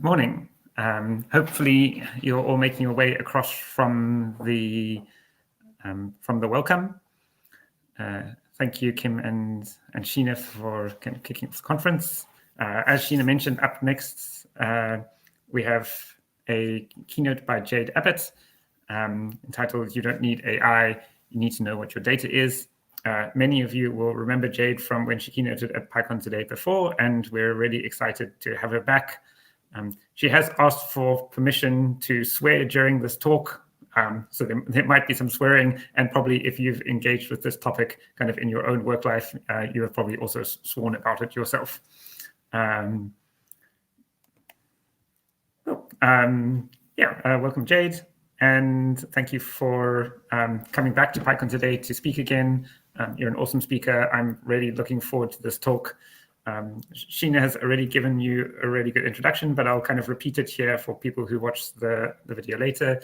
Good morning. Hopefully you're all making your way across from the welcome. Thank you, Kim and Sheena, for kind of kicking off the conference. As Sheena mentioned, up next we have a keynote by Jade Abbott entitled "You Don't Need AI, You Need to Know What Your Data Is." Many of you will remember Jade from when she keynoted at PyConZA before, and we're really excited to have her back. She has asked for permission to swear during this talk, so there might be some swearing, and probably if you've engaged with this topic kind of in your own work life, you have probably also sworn about it yourself. Welcome, Jade, and thank you for coming back to PyConZA to speak again. You're an awesome speaker. I'm really looking forward to this talk. Sheena has already given you a really good introduction, but I'll kind of repeat it here for people who watch the video later.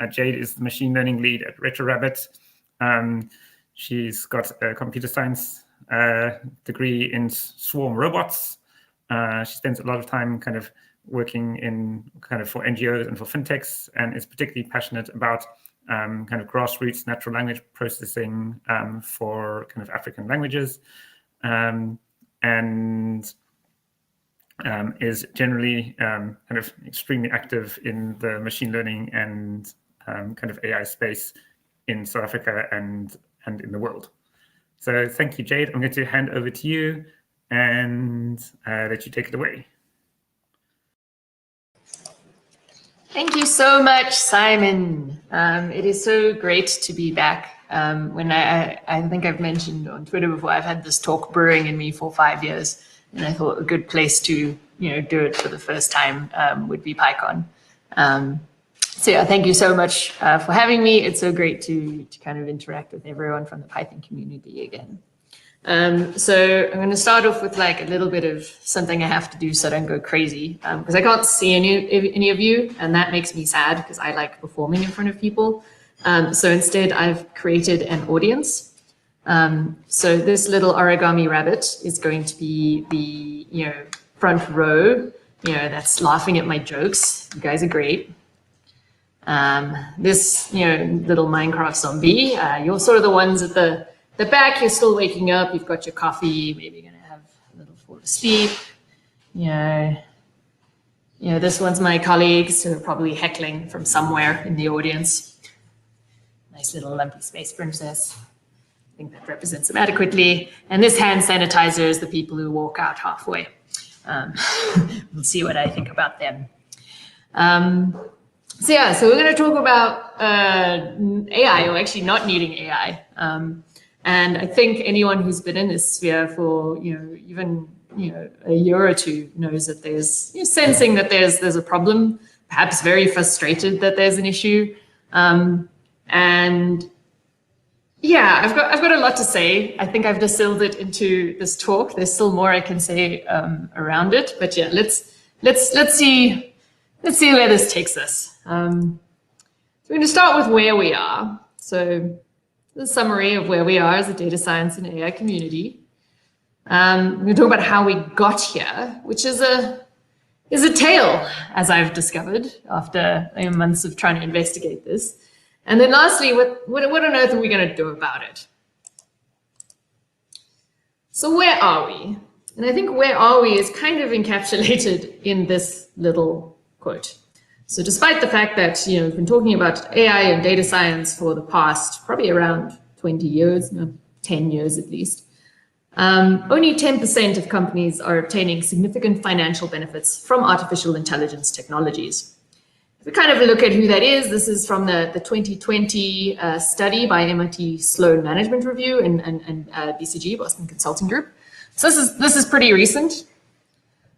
Jade is the machine learning lead at RetroRabbit. She's got a computer science degree in swarm robots. She spends a lot of time kind of working in for NGOs and for fintechs, and is particularly passionate about kind of grassroots natural language processing for kind of African languages. And is generally kind of extremely active in the machine learning and kind of AI space in South Africa and in the world. So thank you, Jade. I'm going to hand over to you and let you take it away. Thank you so much, Simon. It is so great to be back. When I think I've mentioned on Twitter before, I've had this talk brewing in me for 5 years, and I thought a good place to do it for the first time would be PyCon. So yeah, thank you so much for having me. It's so great to kind of interact with everyone from the Python community again. So I'm going to start off with like a little bit of something I have to do so I don't go crazy, because I can't see any of you, and that makes me sad because I like performing in front of people. So instead, I've created an audience. So this little origami rabbit is going to be the front row, that's laughing at my jokes. You guys are great. This little Minecraft zombie, you're sort of the ones at the back. You're still waking up. You've got your coffee. Maybe you're gonna have a little fall asleep. This one's my colleagues who are probably heckling from somewhere in the audience. Nice little lumpy space princess. I think that represents them adequately. And this hand sanitizer is the people who walk out halfway. We'll see what I think about them. So we're going to talk about AI, or actually not needing AI. And I think anyone who's been in this sphere for even a year or two knows that there's sensing that there's a problem, perhaps very frustrated that there's an issue. And yeah, I've got a lot to say. I think I've distilled it into this talk. There's still more I can say around it, but yeah, let's see where this takes us. So we're going to start with where we are. So the summary of where we are as a data science and AI community. We're going to talk about how we got here, which is a tale, as I've discovered after months of trying to investigate this. And then lastly, what on earth are we going to do about it? So where are we? And I think where are we is kind of encapsulated in this little quote. So despite the fact that we've been talking about AI and data science for the past probably around 20 years, 10 years at least, only 10% of companies are obtaining significant financial benefits from artificial intelligence technologies. If we kind of look at who that is, this is from the 2020 study by MIT Sloan Management Review and BCG, Boston Consulting Group. So this is pretty recent.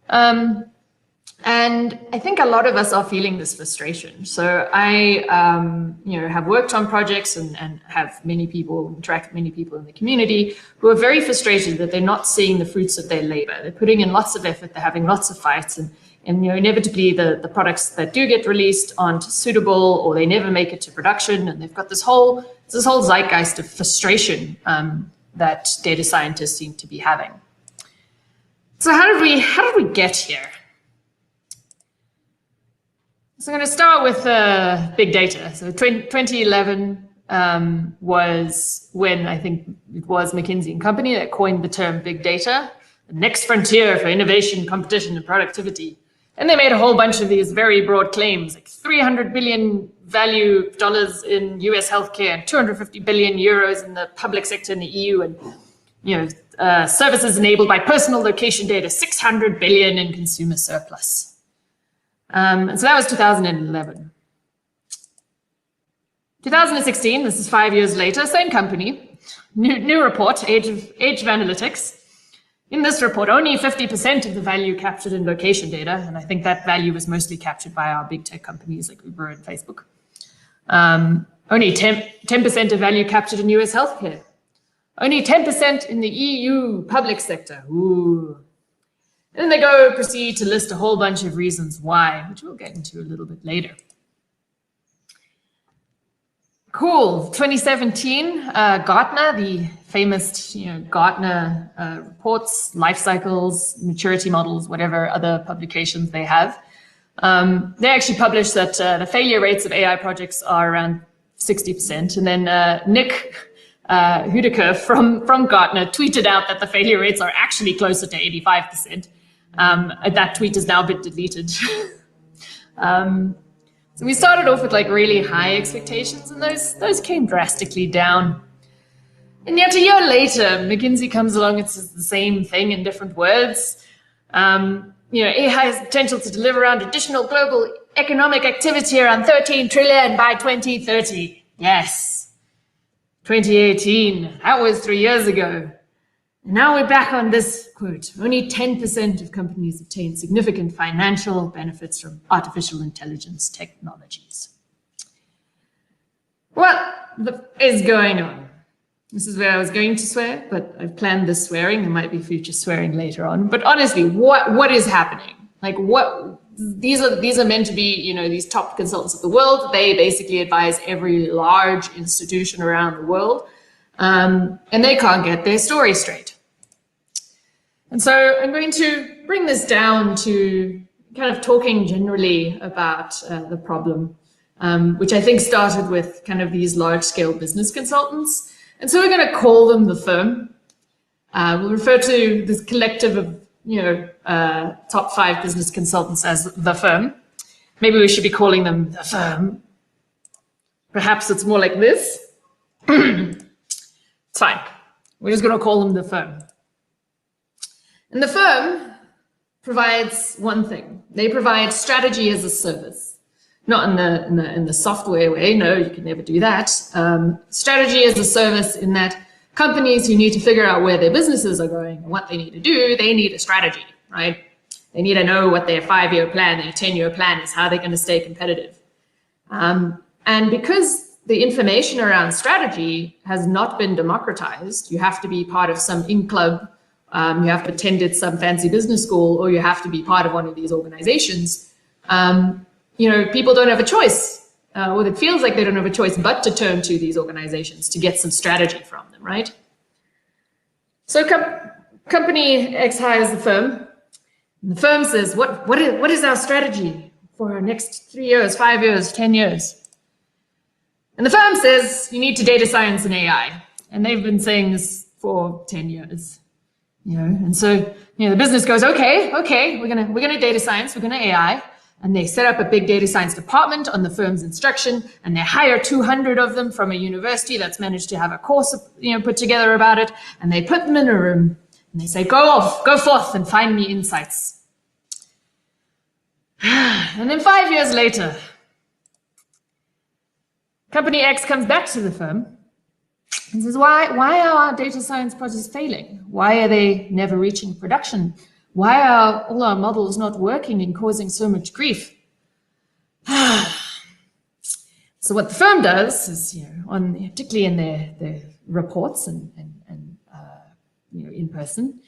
And I think a lot of us are feeling this frustration. So I have worked on projects and have interact with many people in the community who are very frustrated that they're not seeing the fruits of their labor. They're putting in lots of effort, they're having lots of fights, and inevitably the products that do get released aren't suitable, or they never make it to production, and they've got this whole zeitgeist of frustration that data scientists seem to be having. So how did we get here? So I'm going to start with big data. So 2011 was when I think it was McKinsey & Company that coined the term big data, the next frontier for innovation, competition, and productivity. And they made a whole bunch of these very broad claims, like 300 billion value dollars in US healthcare and 250 billion euros in the public sector in the EU, and services enabled by personal location data, 600 billion in consumer surplus. And so that was 2011. 2016, this is 5 years later, same company, new report, Age of Analytics. In this report, only 50% of the value captured in location data, and I think that value was mostly captured by our big tech companies like Uber and Facebook. Only 10% of value captured in US healthcare. Only 10% in the EU public sector. Ooh. And then they proceed to list a whole bunch of reasons why, which we'll get into a little bit later. Cool. 2017, Gartner, the famous Gartner reports, life cycles, maturity models, whatever other publications they have. They actually published that the failure rates of AI projects are around 60%. And then Nick Hudeker from Gartner tweeted out that the failure rates are actually closer to 85%. That tweet has now been deleted. So we started off with like really high expectations, and those came drastically down. And yet a year later, McKinsey comes along and says the same thing in different words. AI has potential to deliver around additional global economic activity around 13 trillion by 2030. Yes. 2018, that was 3 years ago. And now we're back on this quote. Only 10% of companies obtain significant financial benefits from artificial intelligence technologies. What is going on? This is where I was going to swear, but I've planned this swearing. There might be future swearing later on. But honestly, what is happening? Like these are meant to be, these top consultants of the world. They basically advise every large institution around the world. And they can't get their story straight. And so I'm going to bring this down to kind of talking generally about the problem, which I think started with kind of these large-scale business consultants. And so we're going to call them the firm. We'll refer to this collective of, top 5 business consultants as the firm. Maybe we should be calling them the firm. Perhaps it's more like this. It's fine. We're just going to call them the firm. And the firm provides one thing. They provide strategy as a service, not in the software way. No, you can never do that. Strategy as a service in that companies who need to figure out where their businesses are going and what they need to do, they need a strategy, right? They need to know what their 5-year plan, their 10-year plan is, how they're going to stay competitive. And because the information around strategy has not been democratized, you have to be part of some in-club, you have to attend some fancy business school, or you have to be part of one of these organizations. People don't have a choice, or it feels like they don't have a choice but to turn to these organizations to get some strategy from them, right? So company X hires the firm, and the firm says, what is our strategy for our next 3 years, 5 years, 10 years? And the firm says, you need to data science and AI. And they've been saying this for 10 years. And so, the business goes, okay, we're gonna data science, we're gonna AI, and they set up a big data science department on the firm's instruction, and they hire 200 of them from a university that's managed to have a course, put together about it, and they put them in a room, and they say, go forth and find me insights. And then 5 years later, company X comes back to the firm and says, why are our data science projects failing? Why are they never reaching production? Why are all our models not working and causing so much grief? So what the firm does is, particularly in their reports and in person,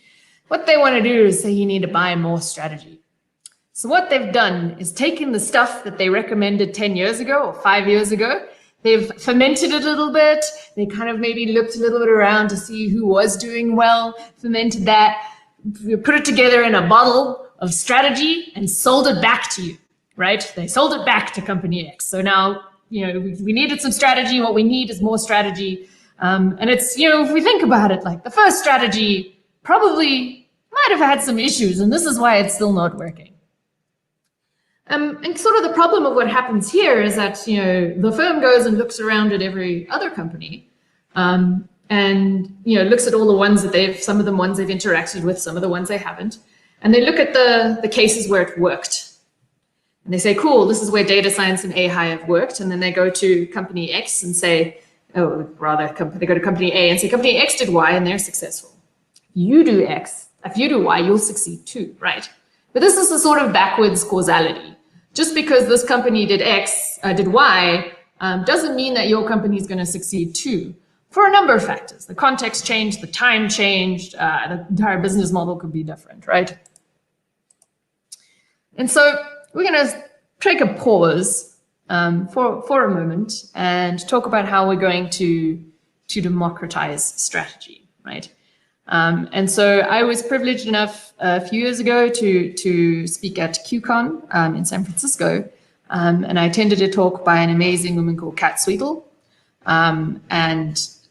what they want to do is say you need to buy more strategy. So what they've done is taken the stuff that they recommended 10 years ago or 5 years ago. They've fermented it a little bit. They kind of maybe looked a little bit around to see who was doing well, fermented that, put it together in a bottle of strategy and sold it back to you. right? They sold it back to company X. So now, we needed some strategy. What we need is more strategy. And it's, if we think about it, like the first strategy probably might have had some issues, and this is why it's still not working. And sort of the problem of what happens here is that, the firm goes and looks around at every other company, and, looks at all the ones that some of the ones they've interacted with, some of the ones they haven't. And they look at the cases where it worked. And they say, cool, this is where data science and AI have worked. And then they go to company X and say, they go to company A and say, company X did Y and they're successful. You do X, if you do Y, you'll succeed too, right? But this is the sort of backwards causality. Just because this company did Y, doesn't mean that your company is going to succeed too, for a number of factors. The context changed, the time changed, the entire business model could be different, right? And so we're going to take a pause for a moment and talk about how we're going to democratize strategy, right? And so I was privileged enough a few years ago to speak at QCon in San Francisco, and I attended a talk by an amazing woman called Kat Sweetle, and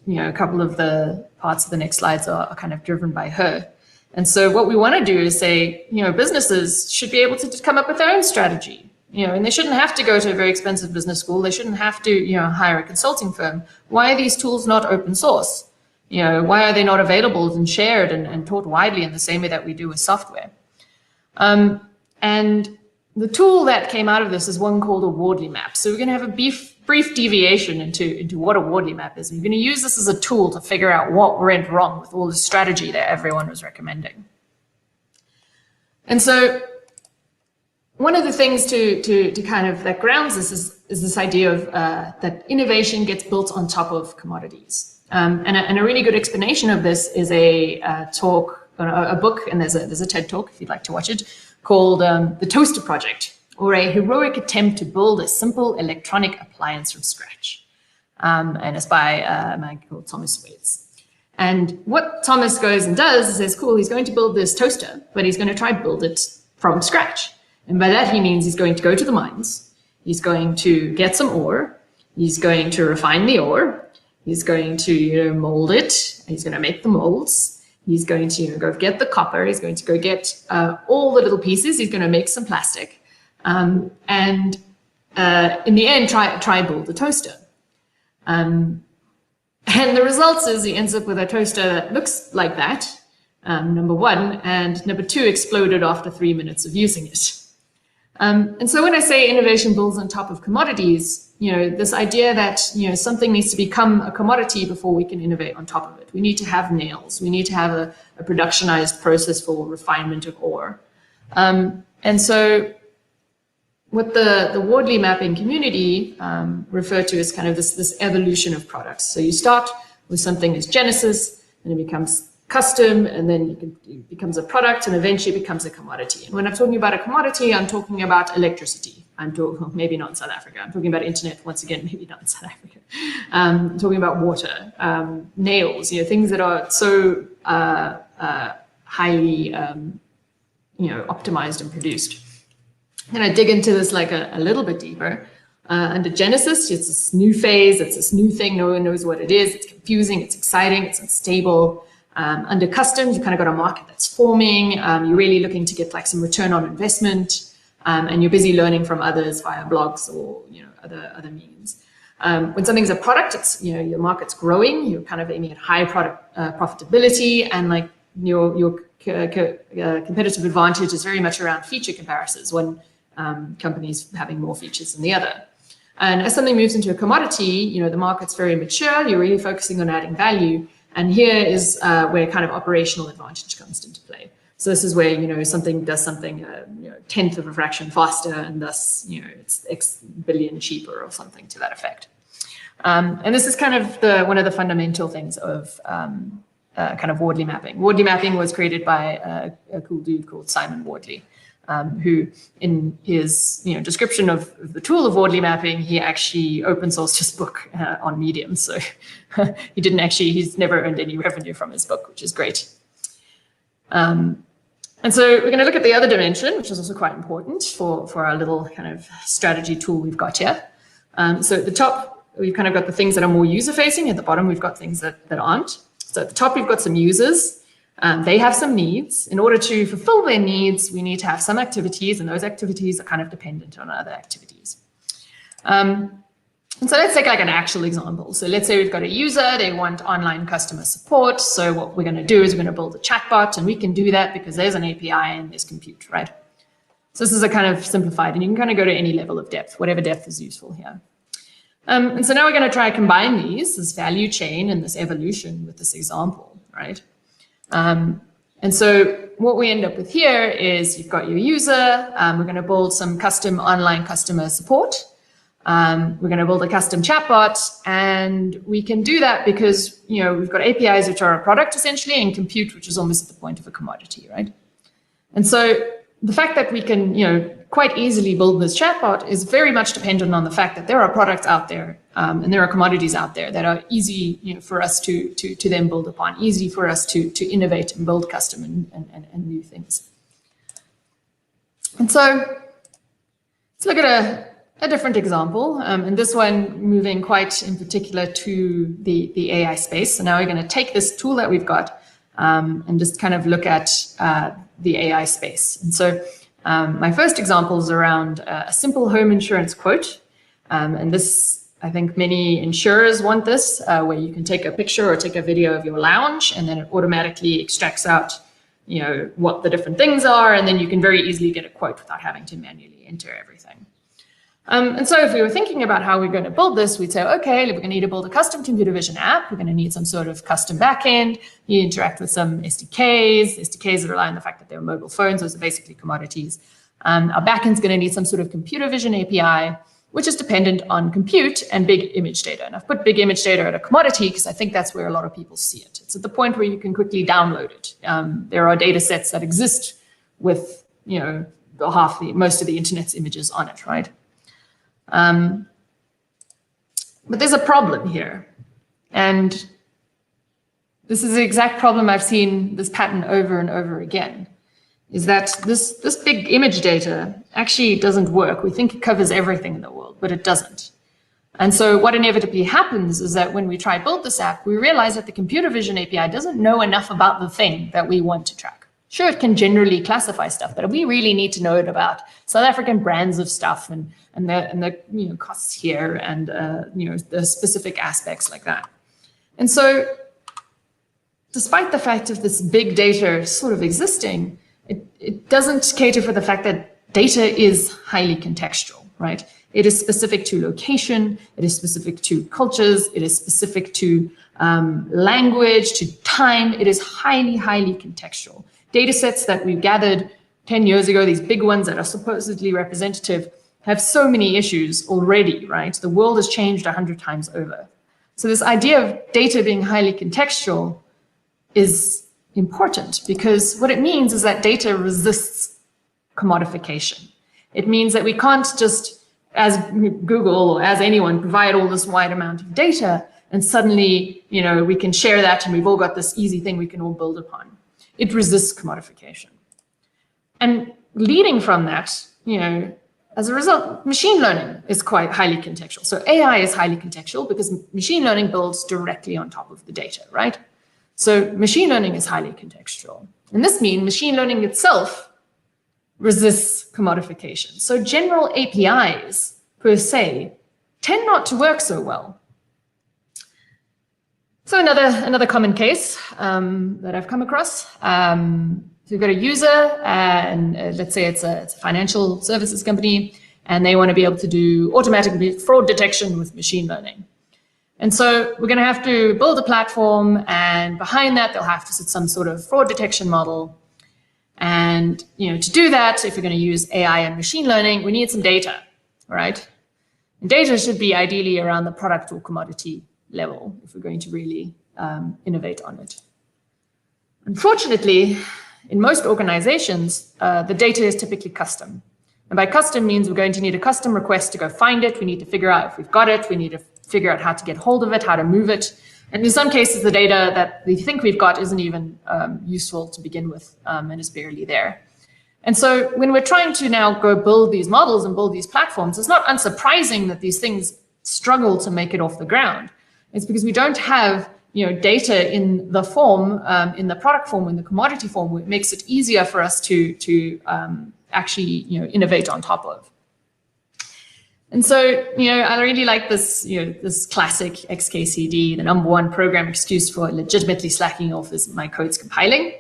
a couple of the parts of the next slides are kind of driven by her. And so what we want to do is say, businesses should be able to come up with their own strategy, and they shouldn't have to go to a very expensive business school. They shouldn't have to, hire a consulting firm. Why are these tools not open source? Why are they not available and shared and taught widely in the same way that we do with software? And the tool that came out of this is one called a Wardley map. So we're going to have a brief deviation into what a Wardley map is. We're going to use this as a tool to figure out what went wrong with all the strategy that everyone was recommending. And so one of the things to kind of that grounds this is this idea of that innovation gets built on top of commodities. And a really good explanation of this is a talk, a book, and there's a TED talk if you'd like to watch it, called The Toaster Project, or a heroic attempt to build a simple electronic appliance from scratch. And it's by a man called Thomas Waits. And what Thomas goes and does is says, cool, he's going to build this toaster, but he's going to try to build it from scratch. And by that he means he's going to go to the mines, he's going to get some ore, he's going to refine the ore, he's going to, mold it. He's going to make the molds. He's going to, go get the copper. He's going to go get all the little pieces. He's going to make some plastic, and in the end, try build a toaster. And the results is he ends up with a toaster that looks like that. Number one, and number two, exploded after 3 minutes of using it. And so when I say innovation builds on top of commodities, this idea that, something needs to become a commodity before we can innovate on top of it. We need to have nails. We need to have a productionized process for refinement of ore. And so what the Wardley mapping community refer to as kind of this evolution of products. So you start with something as genesis, and it becomes custom, and then it becomes a product, and eventually it becomes a commodity. And when I'm talking about a commodity, I'm talking about electricity. I'm talking, maybe not in South Africa. I'm talking about internet, once again, maybe not in South Africa. I'm talking about water, nails, things that are so highly, optimized and produced. And I dig into this like a little bit deeper. Under Genesis, it's this new phase, it's this new thing, no one knows what it is, it's confusing, it's exciting, it's unstable. Under Custom, you kind of got a market that's forming, you're really looking to get like some return on investment, and you're busy learning from others via blogs or other means. When something's a product, it's your market's growing, you're kind of aiming at high product profitability, and like your competitive advantage is very much around feature comparisons when companies having more features than the other. And as something moves into a commodity, the market's very mature, you're really focusing on adding value. And here is where kind of operational advantage comes into play. So this is where, something does something, tenth of a fraction faster, and thus, it's X billion cheaper or something to that effect. And this is kind of one of the fundamental things of kind of Wardley mapping. Wardley mapping was created by a cool dude called Simon Wardley, who in his description of the tool of Wardley mapping, he actually open sourced his book on Medium. So he's never earned any revenue from his book, which is great. And so we're going to look at the other dimension, which is also quite important for our little kind of strategy tool we've got here. So at the top, we've kind of got the things that are more user-facing. At the bottom, we've got things that aren't. So at the top, we've got some users. They have some needs. In order to fulfill their needs, we need to have some activities, and those activities are kind of dependent on other activities. And so let's take like an actual example. So let's say we've got a user, they want online customer support. So what we're going to do is we're going to build a chatbot, and we can do that because there's an API and there's compute, right? So this is a kind of simplified, and you can kind of go to any level of depth, whatever depth is useful here. And so now we're going to try to combine this value chain and this evolution with this example, right? And so what we end up with here is you've got your user, we're going to build some custom online customer support. We're going to build a custom chatbot, and we can do that because, you know, we've got APIs, which are a product essentially, and compute, which is almost at the point of a commodity, right? And so the fact that we can, you know, quite easily build this chatbot is very much dependent on the fact that there are products out there and there are commodities out there that are easy, you know, for us to then build upon, easy for us to innovate and build custom and new things. And so let's look at a different example, and this one moving quite in particular to the AI space. So now we're going to take this tool that we've got and just kind of look at the AI space. And so my first example is around a simple home insurance quote. And this, I think many insurers want this, where you can take a picture or take a video of your lounge, and then it automatically extracts out, you know, what the different things are, and then you can very easily get a quote without having to manually enter everything. And so if we were thinking about how we're going to build this, we'd say, okay, we're going to need to build a custom computer vision app. We're going to need some sort of custom backend. You interact with some SDKs that rely on the fact that they're mobile phones. Those are basically commodities. Our backend's going to need some sort of computer vision API, which is dependent on compute and big image data. And I've put big image data at a commodity because I think that's where a lot of people see it. It's at the point where you can quickly download it. There are data sets that exist with, you know, most of the internet's images on it, right? But there's a problem here. And this is the exact problem I've seen this pattern over and over again, is that this big image data actually doesn't work. We think it covers everything in the world, but it doesn't. And so what inevitably happens is that when we try to build this app, we realize that the computer vision API doesn't know enough about the thing that we want to track. Sure, it can generally classify stuff, but we really need to know it about South African brands of stuff and the you know, costs here and you know, the specific aspects like that. And so despite the fact of this big data sort of existing, it doesn't cater for the fact that data is highly contextual, right? It is specific to location, it is specific to cultures, it is specific to language, to time. It is highly, highly contextual. Data sets that we gathered 10 years ago, these big ones that are supposedly representative, have so many issues already, right? The world has changed 100 times over. So this idea of data being highly contextual is important because what it means is that data resists commodification. It means that we can't just, as Google or as anyone, provide all this wide amount of data and suddenly, you know, we can share that and we've all got this easy thing we can all build upon. It resists commodification. And leading from that, you know, as a result, machine learning is quite highly contextual. So AI is highly contextual because machine learning builds directly on top of the data, right? So machine learning is highly contextual. And this means machine learning itself resists commodification. So general APIs per se tend not to work so well. So another common case that I've come across. So you've got a user, and let's say it's a financial services company, and they want to be able to do automatic fraud detection with machine learning. And so we're going to have to build a platform, and behind that, they'll have to sit some sort of fraud detection model. And you know, to do that, if you're going to use AI and machine learning, we need some data, right? And data should be ideally around the product or commodity level if we're going to really innovate on it. Unfortunately, in most organizations, the data is typically custom. And by custom means we're going to need a custom request to go find it. We need to figure out if we've got it. We need to figure out how to get hold of it, how to move it. And in some cases, the data that we think we've got isn't even useful to begin with and is barely there. And so when we're trying to now go build these models and build these platforms, it's not unsurprising that these things struggle to make it off the ground. It's because we don't have data in the form, in the product form, in the commodity form, which makes it easier for us to actually innovate on top of. And so, I really like this, this classic XKCD, the number one program excuse for legitimately slacking off is my code's compiling.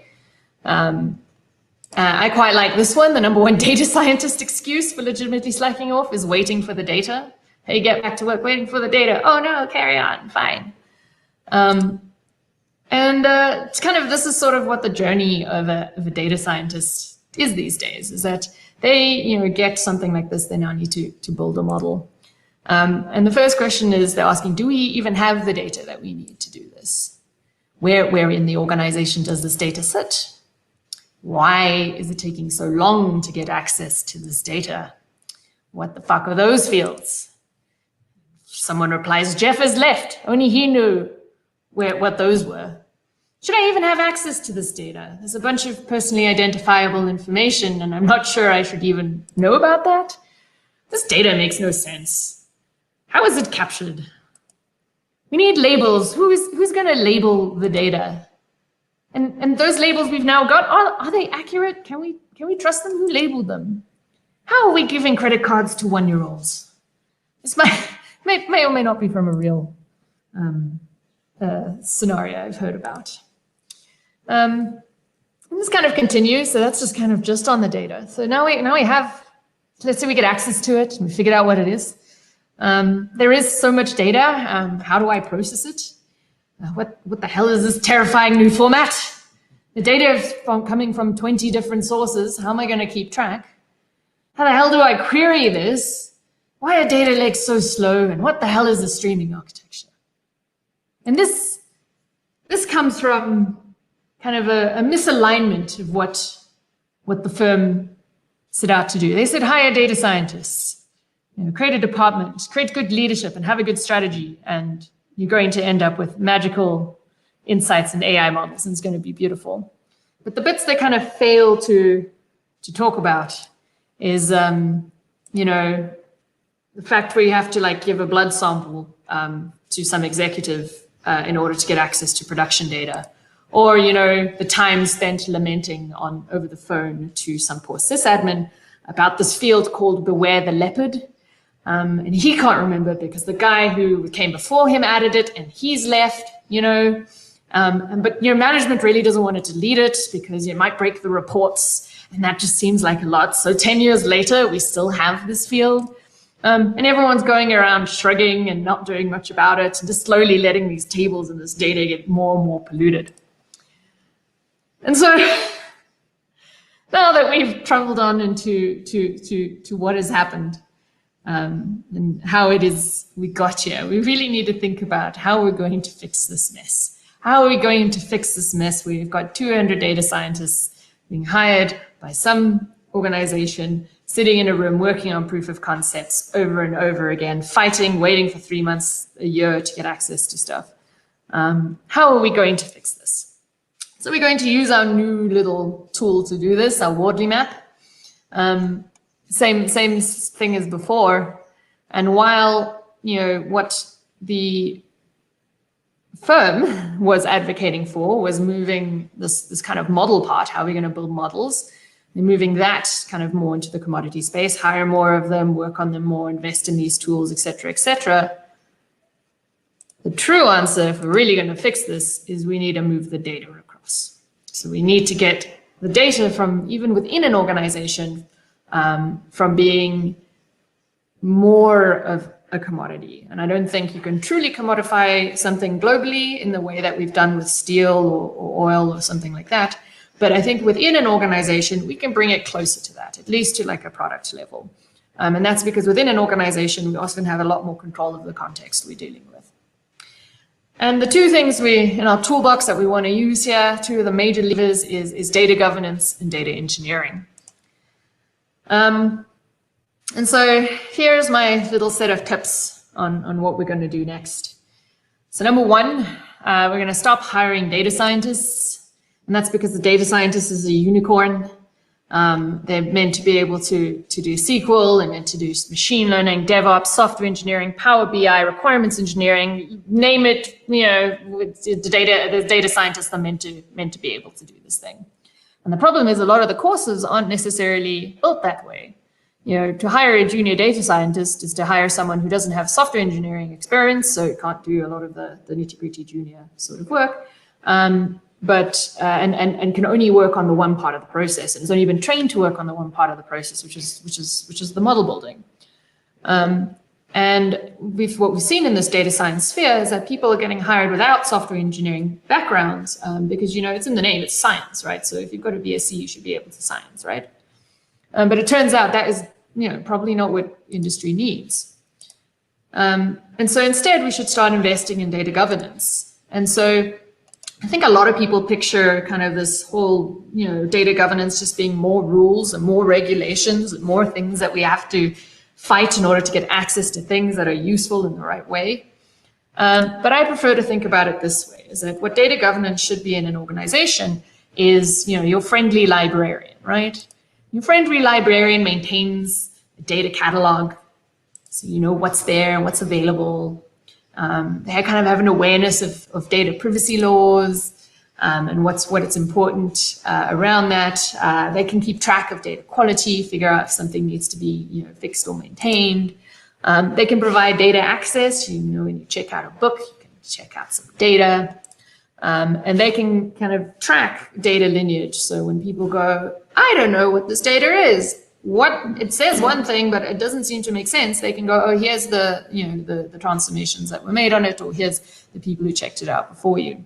I quite like this one. The number one data scientist excuse for legitimately slacking off is waiting for the data. Hey, get back to work, waiting for the data. Oh no, carry on, fine. It's kind of, this is sort of what the journey of a data scientist is these days, is that they, get something like this, they now need to build a model. And the first question is they're asking, do we even have the data that we need to do this? Where in the organization does this data sit? Why is it taking so long to get access to this data? What the fuck are those fields? Someone replies, Jeff has left. Only he knew what those were. Should I even have access to this data? There's a bunch of personally identifiable information, and I'm not sure I should even know about that. This data makes no sense. How is it captured? We need labels. Who's going to label the data? And those labels we've now got, are they accurate? Can we trust them? Who labeled them? How are we giving credit cards to 1-year-olds? This may or may not be from a real scenario I've heard about. And this kind of continues, so that's just on the data. So now we have, let's say we get access to it and we figured out what it is. There is so much data. How do I process it? What the hell is this terrifying new format? The data is coming from 20 different sources. How am I going to keep track? How the hell do I query this? Why are data lakes so slow? And what the hell is the streaming architecture? And this comes from kind of a misalignment of what the firm set out to do. They said hire data scientists, create a department, create good leadership, and have a good strategy, and you're going to end up with magical insights and AI models, and it's going to be beautiful. But the bits they kind of fail to talk about is, the fact where you have to give a blood sample to some executive in order to get access to production data, or the time spent lamenting over the phone to some poor sysadmin about this field called Beware the Leopard. And he can't remember because the guy who came before him added it and he's left, but management really doesn't want to delete it because it might break the reports, and that just seems like a lot. So 10 years later, we still have this field. And everyone's going around shrugging and not doing much about it, and just slowly letting these tables and this data get more and more polluted. And so now that we've traveled on into what has happened, and how it is we got here, we really need to think about how we're going to fix this mess. How are we going to fix this mess? We've got 200 data scientists being hired by some organization, sitting in a room, working on proof of concepts over and over again, fighting, waiting for 3 months, a year to get access to stuff. How are we going to fix this? So we're going to use our new little tool to do this, our Wardley map. Same thing as before. And while, what the firm was advocating for was moving this kind of model part, how are we going to build models, and moving that kind of more into the commodity space, hire more of them, work on them more, invest in these tools, et cetera, et cetera. The true answer, if we're really going to fix this, is we need to move the data across. So we need to get the data from even within an organization from being more of a commodity. And I don't think you can truly commodify something globally in the way that we've done with steel or oil or something like that. But I think within an organization, we can bring it closer to that, at least to a product level. And that's because within an organization, we often have a lot more control of the context we're dealing with. And the two things in our toolbox that we want to use here, two of the major levers is data governance and data engineering. And so here's my little set of tips on what we're going to do next. So number one, we're going to stop hiring data scientists. And that's because the data scientist is a unicorn. They're meant to be able to do SQL, they're meant to do machine learning, DevOps, software engineering, Power BI, requirements engineering, name it, the data scientists are meant to be able to do this thing. And the problem is a lot of the courses aren't necessarily built that way. To hire a junior data scientist is to hire someone who doesn't have software engineering experience, so can't do a lot of the nitty-gritty junior sort of work. But can only work on the one part of the process, and has only been trained to work on the one part of the process, which is the model building. And what we've seen in this data science sphere is that people are getting hired without software engineering backgrounds because it's in the name, it's science, right? So if you've got a BSc, you should be able to science, right? But it turns out that is probably not what industry needs. And so instead, we should start investing in data governance. And so I think a lot of people picture kind of this whole, data governance just being more rules and more regulations and more things that we have to fight in order to get access to things that are useful in the right way. But I prefer to think about it this way, is that what data governance should be in an organization is, your friendly librarian, right? Your friendly librarian maintains a data catalog, so you know what's there and what's available. They kind of have an awareness of data privacy laws and what it's important around that. They can keep track of data quality, figure out if something needs to be fixed or maintained. They can provide data access. When you check out a book, you can check out some data. And they can kind of track data lineage. So when people go, I don't know what this data is, it says one thing, but it doesn't seem to make sense. They can go, oh, here's the transformations that were made on it, or here's the people who checked it out before you.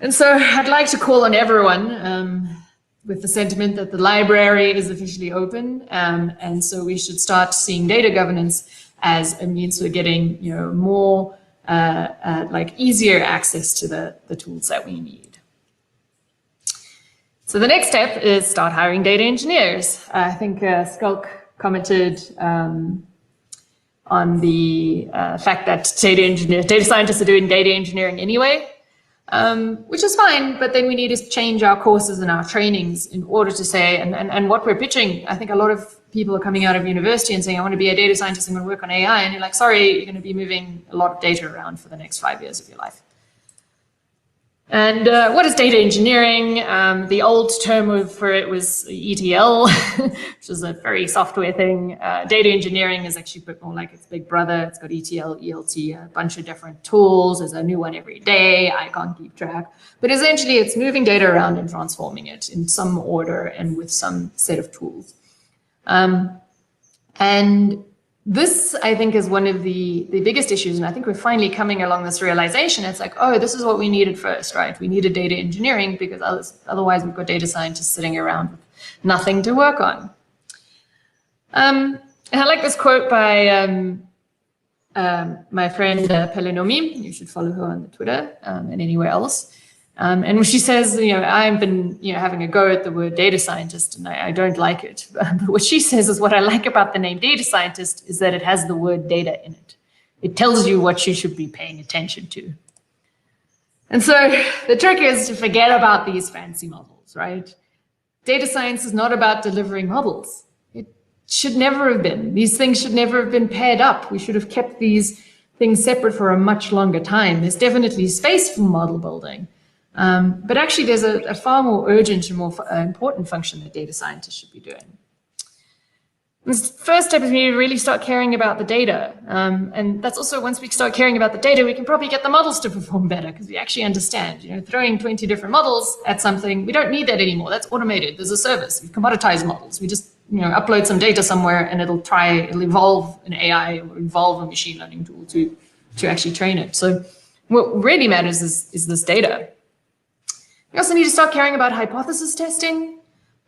And so I'd like to call on everyone with the sentiment that the library is officially open. And so we should start seeing data governance as a means for getting, more easier access to the tools that we need. So the next step is start hiring data engineers. I think Skulk commented on the fact that data scientists are doing data engineering anyway, which is fine, but then we need to change our courses and our trainings in order to say, and what we're pitching, I think a lot of people are coming out of university and saying, I want to be a data scientist, I'm going to work on AI, and you're like, sorry, you're going to be moving a lot of data around for the next 5 years of your life. And what is data engineering? The old term for it was ETL, which is a very software thing. Data engineering is actually a bit more like its big brother. It's got ETL, ELT, a bunch of different tools. There's a new one every day. I can't keep track. But essentially, it's moving data around and transforming it in some order and with some set of tools. And this, I think, is one of the biggest issues. And I think we're finally coming along this realization. It's like, oh, this is what we needed first, right? We needed data engineering because otherwise we've got data scientists sitting around with nothing to work on. And I like this quote by my friend Pelenomi. You should follow her on the Twitter and anywhere else. And she says, I've been, having a go at the word data scientist, and I don't like it. But what she says is what I like about the name data scientist is that it has the word data in it. It tells you what you should be paying attention to. And so the trick is to forget about these fancy models, right? Data science is not about delivering models. It should never have been. These things should never have been paired up. We should have kept these things separate for a much longer time. There's definitely space for model building. But actually, there's a far more urgent and more important function that data scientists should be doing. The first step is we really start caring about the data. And that's also, once we start caring about the data, we can probably get the models to perform better because we actually understand, throwing 20 different models at something, we don't need that anymore. That's automated. There's a service. We commoditize models. We just, upload some data somewhere and it'll evolve an AI or evolve a machine learning tool to actually train it. So what really matters is this data. We also need to start caring about hypothesis testing.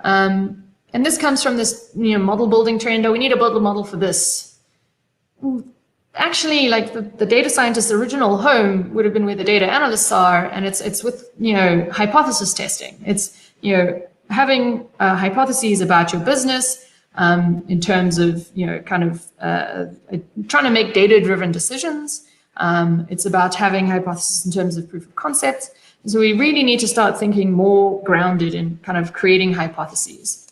And this comes from this model building trend. Oh, we need to build a model for this. Actually, like the data scientist's original home would have been where the data analysts are, and it's with hypothesis testing. It's having hypotheses about your business in terms of trying to make data-driven decisions. It's about having hypotheses in terms of proof of concept. And so we really need to start thinking more grounded in kind of creating hypotheses.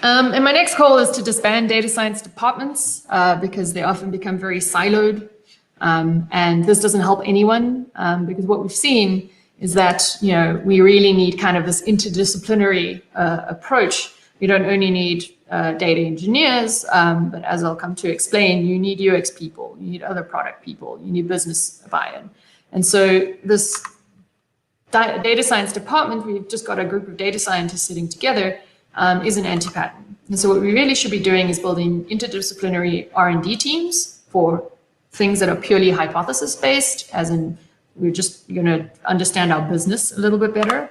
And my next call is to disband data science departments because they often become very siloed. And this doesn't help anyone because what we've seen is that, we really need kind of this interdisciplinary approach. You don't only need data engineers, but as I'll come to explain, you need UX people, you need other product people, you need business buy-in. And so this data science department, we've just got a group of data scientists sitting together, is an anti-pattern. And so what we really should be doing is building interdisciplinary R&D teams for things that are purely hypothesis-based, as in we're just going to understand our business a little bit better,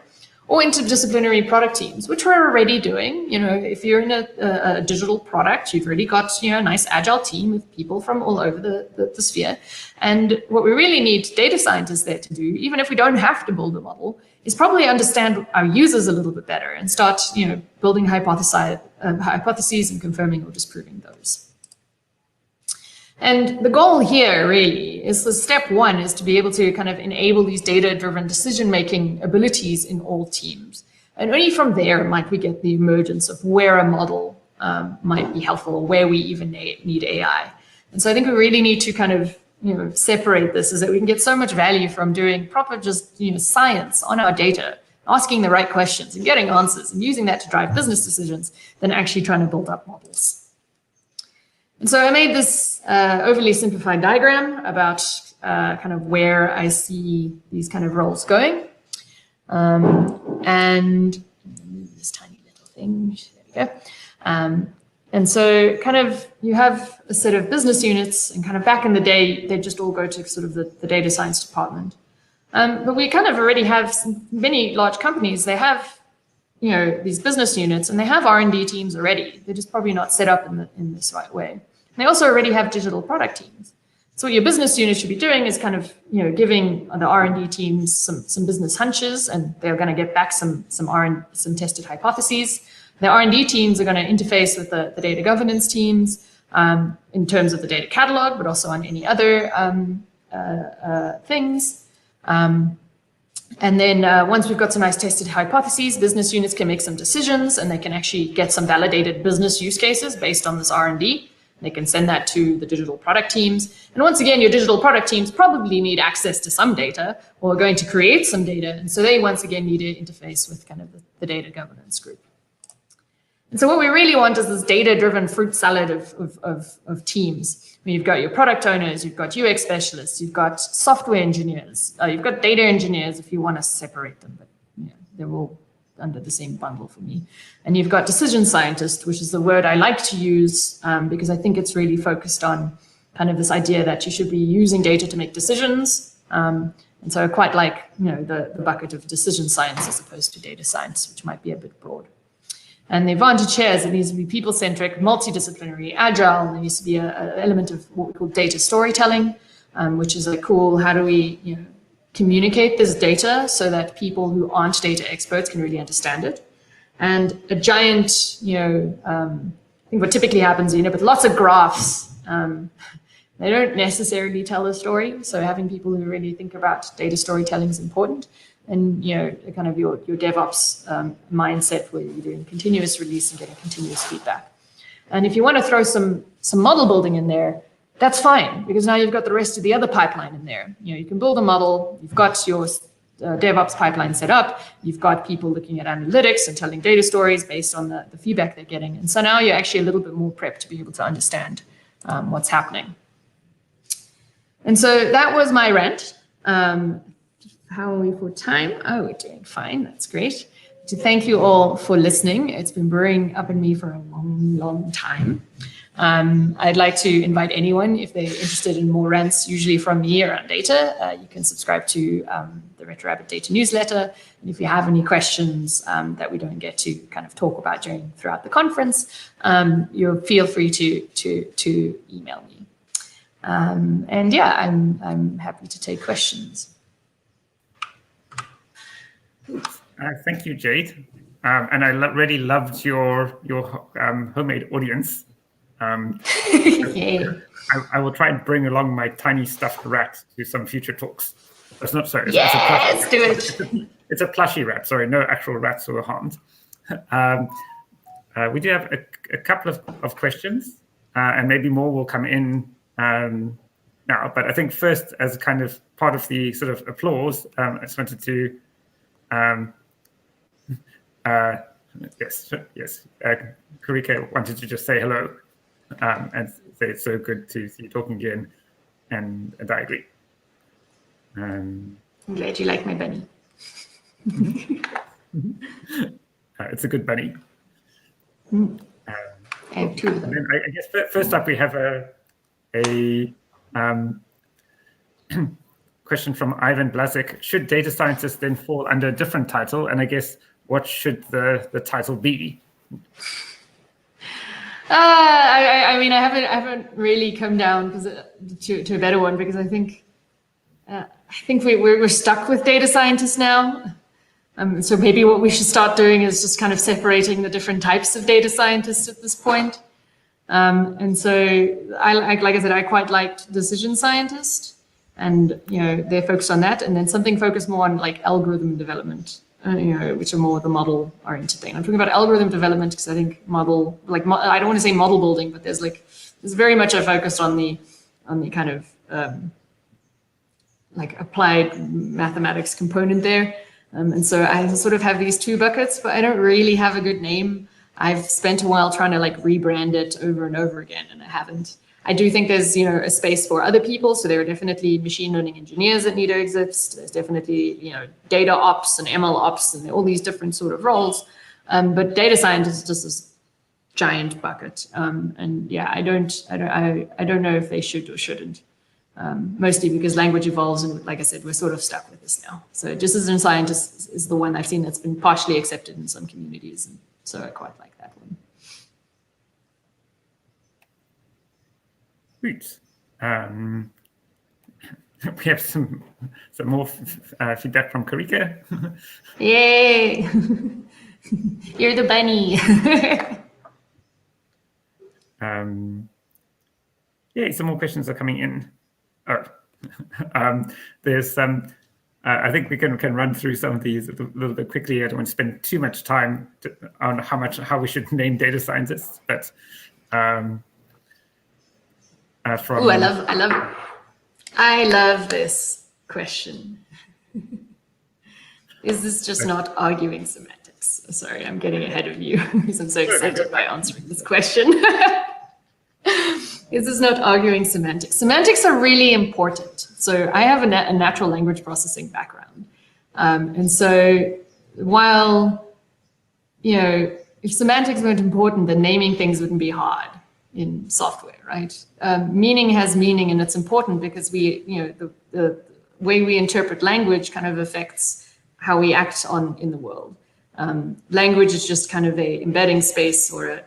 or interdisciplinary product teams, which we're already doing. If you're in a digital product, you've already got a nice agile team with people from all over the sphere. And what we really need data scientists there to do, even if we don't have to build a model, is probably understand our users a little bit better and start building hypotheses and confirming or disproving those. And the goal here really is the step one is to be able to kind of enable these data-driven decision-making abilities in all teams. And only from there might we get the emergence of where a model might be helpful, or where we even need AI. And so I think we really need to kind of separate this, is that we can get so much value from doing proper just science on our data, asking the right questions and getting answers and using that to drive business decisions, than actually trying to build up models. And so I made this overly simplified diagram about kind of where I see these kind of roles going. And this tiny little thing, there we go. And so kind of you have a set of business units, and kind of back in the day, they just all go to sort of the data science department. But we kind of already have many large companies, they have these business units, and they have R&D teams already. They're just probably not set up in this right way. They also already have digital product teams. So what your business unit should be doing is kind of, giving the R&D teams some business hunches, and they're going to get back some tested hypotheses. The R&D teams are going to interface with the data governance teams in terms of the data catalog, but also on any other things. And then once we've got some nice tested hypotheses, business units can make some decisions, and they can actually get some validated business use cases based on this R&D. They can send that to the digital product teams. And once again, your digital product teams probably need access to some data, or are going to create some data. And so they once again need to interface with kind of the data governance group. And so what we really want is this data-driven fruit salad of teams. I mean, you've got your product owners, you've got UX specialists, you've got software engineers, you've got data engineers if you want to separate them, but they're all under the same bundle for me. And you've got decision scientist, which is the word I like to use because I think it's really focused on kind of this idea that you should be using data to make decisions. And so I quite like, the bucket of decision science as opposed to data science, which might be a bit broad. And the advantage here is it needs to be people-centric, multidisciplinary, agile. There needs to be an element of what we call data storytelling, which is like, cool, how do we, communicate this data so that people who aren't data experts can really understand it. And a giant, I think what typically happens, with lots of graphs, they don't necessarily tell a story. So having people who really think about data storytelling is important. And, kind of your DevOps mindset where you're doing continuous release and getting continuous feedback. And if you want to throw some model building in there, that's fine, because now you've got the rest of the other pipeline in there. You can build a model, you've got your DevOps pipeline set up, you've got people looking at analytics and telling data stories based on the feedback they're getting. And so now you're actually a little bit more prepped to be able to understand what's happening. And so that was my rant. How are we for time? Oh, we're doing fine, that's great. To thank you all for listening. It's been brewing up in me for a long, long time. I'd like to invite anyone, if they're interested in more rants, usually from me around data, you can subscribe to the RetroRabbit Data newsletter. And if you have any questions that we don't get to kind of talk about throughout the conference, you'll feel free to email me. And yeah, I'm happy to take questions. Thank you, Jade. And I really loved your homemade audience. Yay. I will try and bring along my tiny stuffed rat to some future talks. It's not sorry. Yes, do it. It's a plushy rat. Sorry, no actual rats were harmed. We do have a couple of questions, and maybe more will come in now. But I think first, as kind of part of the sort of applause, I just wanted to, yes, Karika wanted to just say hello and say it's so good to see you talking again, and I agree. I'm glad you like my bunny. It's a good bunny. I have two of them. And I guess first up we have a question from Ivan Blasek. Should data scientists then fall under a different title? And I guess what should the title be? I mean, I haven't really come down to a better one, because I think we're stuck with data scientists now. So maybe what we should start doing is just kind of separating the different types of data scientists at this point. And so, like I said, I quite liked decision scientist, and they're focused on that, and then something focused more on like algorithm development, which are more the model-oriented thing. I'm talking about algorithm development because I think I don't want to say model building, but there's very much a focus on the kind of like applied mathematics component there. And so I sort of have these two buckets, but I don't really have a good name. I've spent a while trying to like rebrand it over and over again, and I haven't. I do think there's a space for other people. So there are definitely machine learning engineers that need to exist. There's definitely data ops and ML ops and all these different sort of roles. But data scientist is just this giant bucket. And yeah, I don't know if they should or shouldn't. Mostly because language evolves, and like I said, we're sort of stuck with this now. So decision scientist is the one I've seen that's been partially accepted in some communities, and so I quite like that one. Great. We have some more feedback from Karika. Yay! You're the bunny. Yeah, some more questions are coming in. There's some. I think we can run through some of these a little bit quickly. I don't want to spend too much time on how we should name data scientists, but I love this question. Is this just not arguing semantics? Sorry, I'm getting ahead of you because I'm so excited by answering this question. Is this not arguing semantics? Semantics are really important. So I have a natural language processing background. And so while, if semantics weren't important, then naming things wouldn't be hard in software, right? Meaning has meaning, and it's important because the way we interpret language kind of affects how we act in the world. Language is just kind of a embedding space or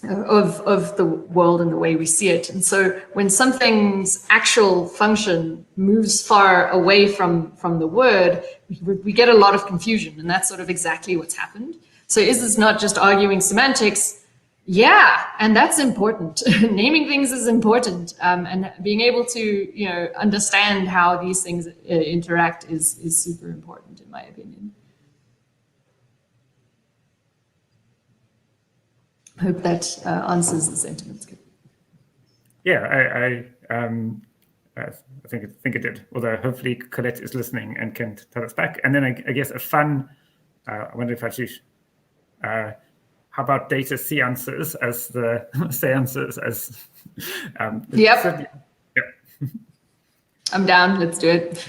of the world and the way we see it. And so when something's actual function moves far away from the word, we get a lot of confusion, and that's sort of exactly what's happened. So is this not just arguing semantics? Yeah, and that's important. Naming things is important, and being able to understand how these things interact is super important, in my opinion. Hope that answers the sentiment. Yeah, I think it did. Although hopefully Colette is listening and can tell us back. And then I guess a fun. I wonder if I should. How about data seances as the seances as? Yep. I'm down. Let's do it.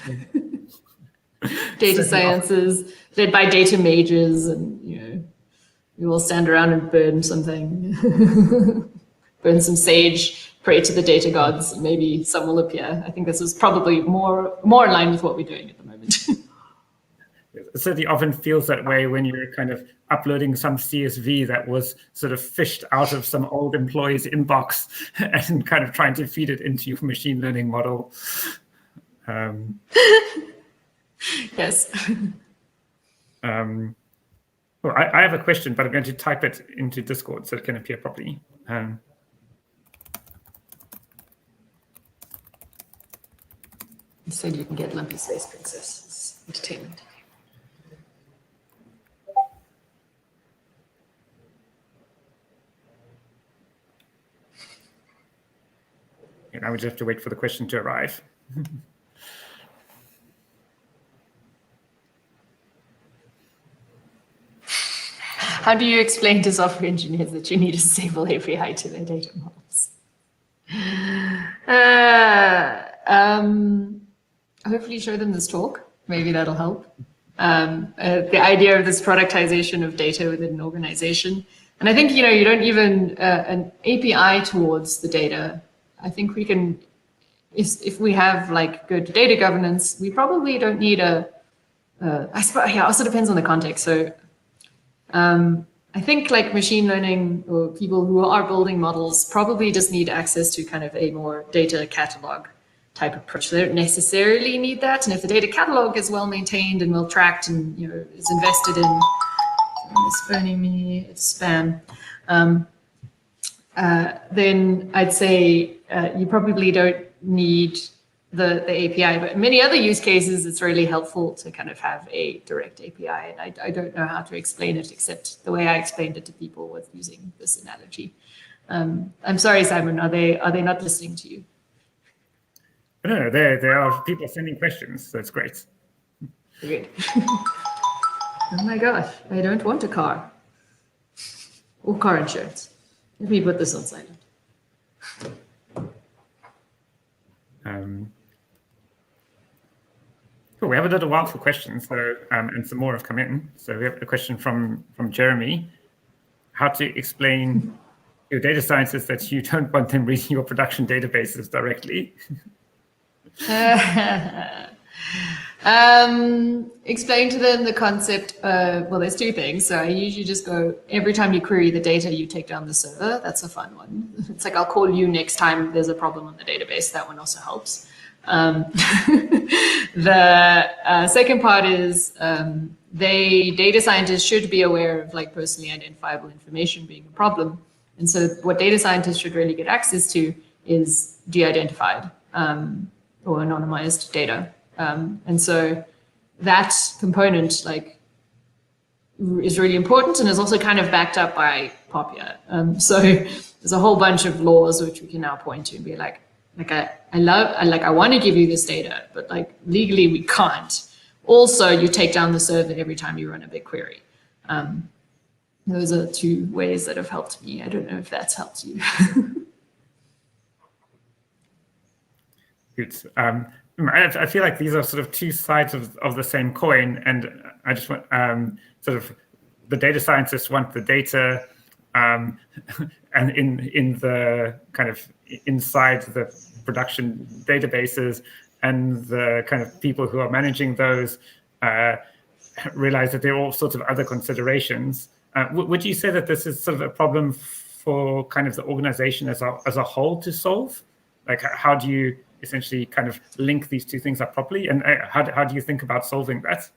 Data sciences led by data mages, and we will stand around and burn something, burn some sage, pray to the data gods, and maybe some will appear. I think this is probably more in line with what we're doing at the moment. It certainly often feels that way when you're kind of uploading some CSV that was sort of fished out of some old employee's inbox and kind of trying to feed it into your machine learning model. Yes. Well, Well, I have a question, but I'm going to type it into Discord so it can appear properly. You said you can get Lumpy Space Princess. It's entertainment. And I would just have to wait for the question to arrive. How do you explain to software engineers that you need a stable API to their data models? Hopefully show them this talk. Maybe that'll help. The idea of this productization of data within an organization. And I think, you don't even an API towards the data. I think we can, if we have like good data governance, we probably don't need I suppose, yeah, it also depends on the context. So I think like machine learning or people who are building models probably just need access to kind of a more data catalog type approach. They don't necessarily need that. And if the data catalog is well maintained and well tracked and is invested in, someone is phoning me, it's spam, then I'd say you probably don't need the API, but in many other use cases, it's really helpful to kind of have a direct API. And I don't know how to explain it, except the way I explained it to people was using this analogy. I'm sorry, Simon, are they not listening to you? No, there are people sending questions, so it's great. Good. Oh my gosh, I don't want a car or car insurance. Let me put this on silent. Cool. We have a little while for questions, so and some more have come in. So we have a question from Jeremy: how to explain to data scientists that you don't want them reading your production databases directly? Explain to them the concept. Well, there's two things. So I usually just go, every time you query the data, you take down the server. That's a fun one. It's like, I'll call you next time there's a problem on the database. That one also helps. The second part is data scientists should be aware of like personally identifiable information being a problem. And so what data scientists should really get access to is de-identified or anonymized data. And so that component like is really important and is also kind of backed up by POPIA. So there's a whole bunch of laws which we can now point to and be like I want to give you this data, but like legally we can't. Also, you take down the server every time you run a big query. Those are two ways that have helped me. I don't know if that's helped you. Good. I feel like these are sort of two sides of the same coin, and I just want sort of the data scientists want the data, and in the kind of inside the production databases, and the kind of people who are managing those realize that there are all sorts of other considerations. Would you say that this is sort of a problem for kind of the organization as a whole to solve? Like, how do you essentially kind of link these two things up properly? And how do you think about solving that?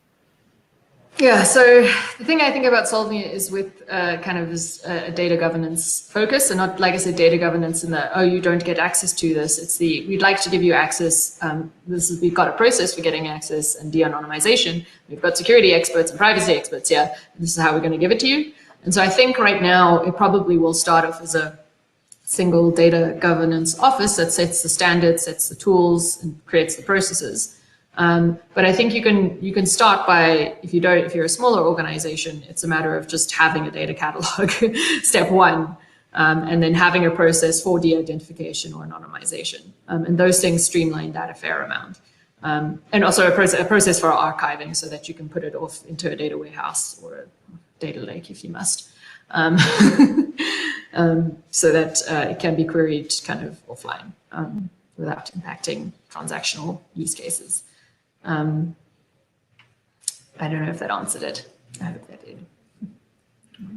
Yeah, so the thing I think about solving it is with kind of this data governance focus, and not, like I said, data governance in the, oh, you don't get access to this. It's the, we'd like to give you access. We've got a process for getting access and de-anonymization. We've got security experts and privacy experts here. And this is how we're going to give it to you. And so I think right now it probably will start off as a single data governance office that sets the standards, sets the tools, and creates the processes. But I think you can start by, if you're a smaller organization, it's a matter of just having a data catalog, step one, and then having a process for de-identification or anonymization. And those things streamline that a fair amount. And also a process for archiving so that you can put it off into a data warehouse or a data lake if you must. So that it can be queried kind of offline without impacting transactional use cases. I don't know if that answered it. I hope that did.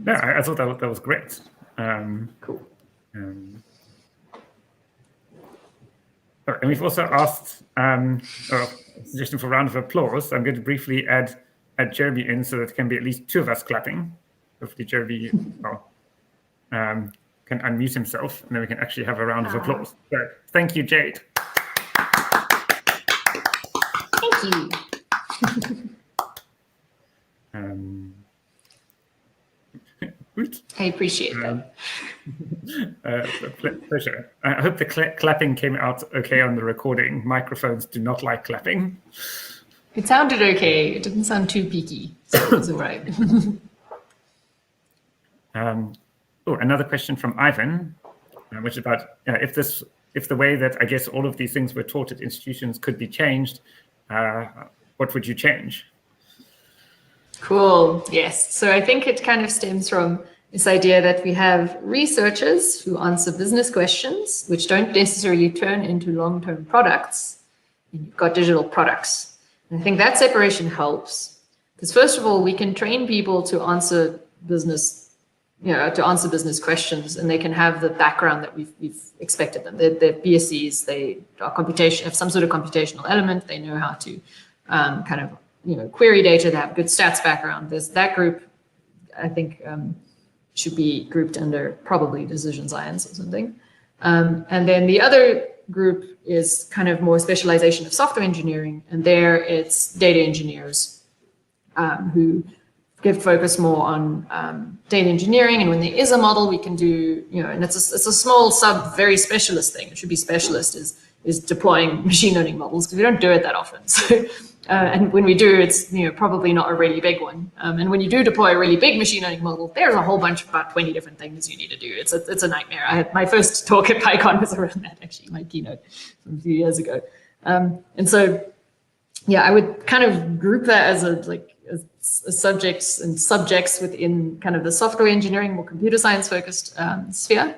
No, I thought that was great. Cool. And we've also asked a suggestion for a round of applause. I'm going to briefly add Jeremy in so that it can be at least two of us clapping. hopefully Jovi can unmute himself, and then we can actually have a round of applause. So thank you, Jade. Thank you. I appreciate that. Pleasure. I hope the clapping came out okay on the recording. Microphones do not like clapping. It sounded okay. It didn't sound too peaky, so it was all right. Another question from Ivan, which is about if the way that I guess all of these things were taught at institutions could be changed, what would you change? Cool. Yes. So I think it kind of stems from this idea that we have researchers who answer business questions, which don't necessarily turn into long-term products. And you've got digital products. And I think that separation helps because first of all, we can train people to answer business questions, and they can have the background that we've expected them. They're BScs, they are have some sort of computational element. They know how to query data. They have good stats background. There's that group, I think, should be grouped under probably decision science or something. And then the other group is kind of more specialization of software engineering, and there it's data engineers who focus more on data engineering. And when there is a model, we can do, and it's a small very specialist thing. It should be specialist is deploying machine learning models because we don't do it that often. So, and when we do, it's probably not a really big one. And when you do deploy a really big machine learning model, there's a whole bunch of about 20 different things you need to do. It's a nightmare. I had my first talk at PyCon was around that, actually, my keynote from a few years ago. And so, yeah, I would kind of group that as subjects and subjects within kind of the software engineering, more computer science focused sphere.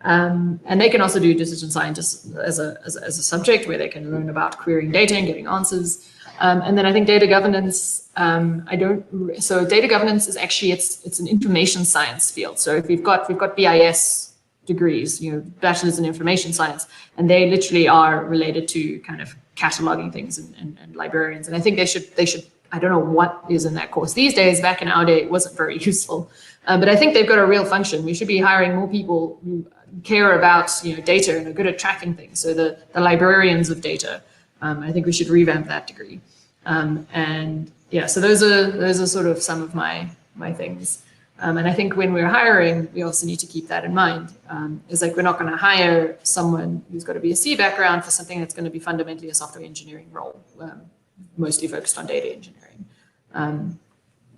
And they can also do decision scientists as a subject where they can learn about querying data and getting answers. And then I think data governance, so data governance is actually, it's an information science field. So if we've got BIS degrees, bachelor's in information science, and they literally are related to kind of cataloging things and librarians. And I think they should, I don't know what is in that course these days. Back in our day, it wasn't very useful. But I think they've got a real function. We should be hiring more people who care about data and are good at tracking things. So the librarians of data, I think we should revamp that degree. And yeah, so those are sort of some of my things. And I think when we're hiring, we also need to keep that in mind. It's like we're not going to hire someone who's got a BSc background for something that's going to be fundamentally a software engineering role, mostly focused on data engineering.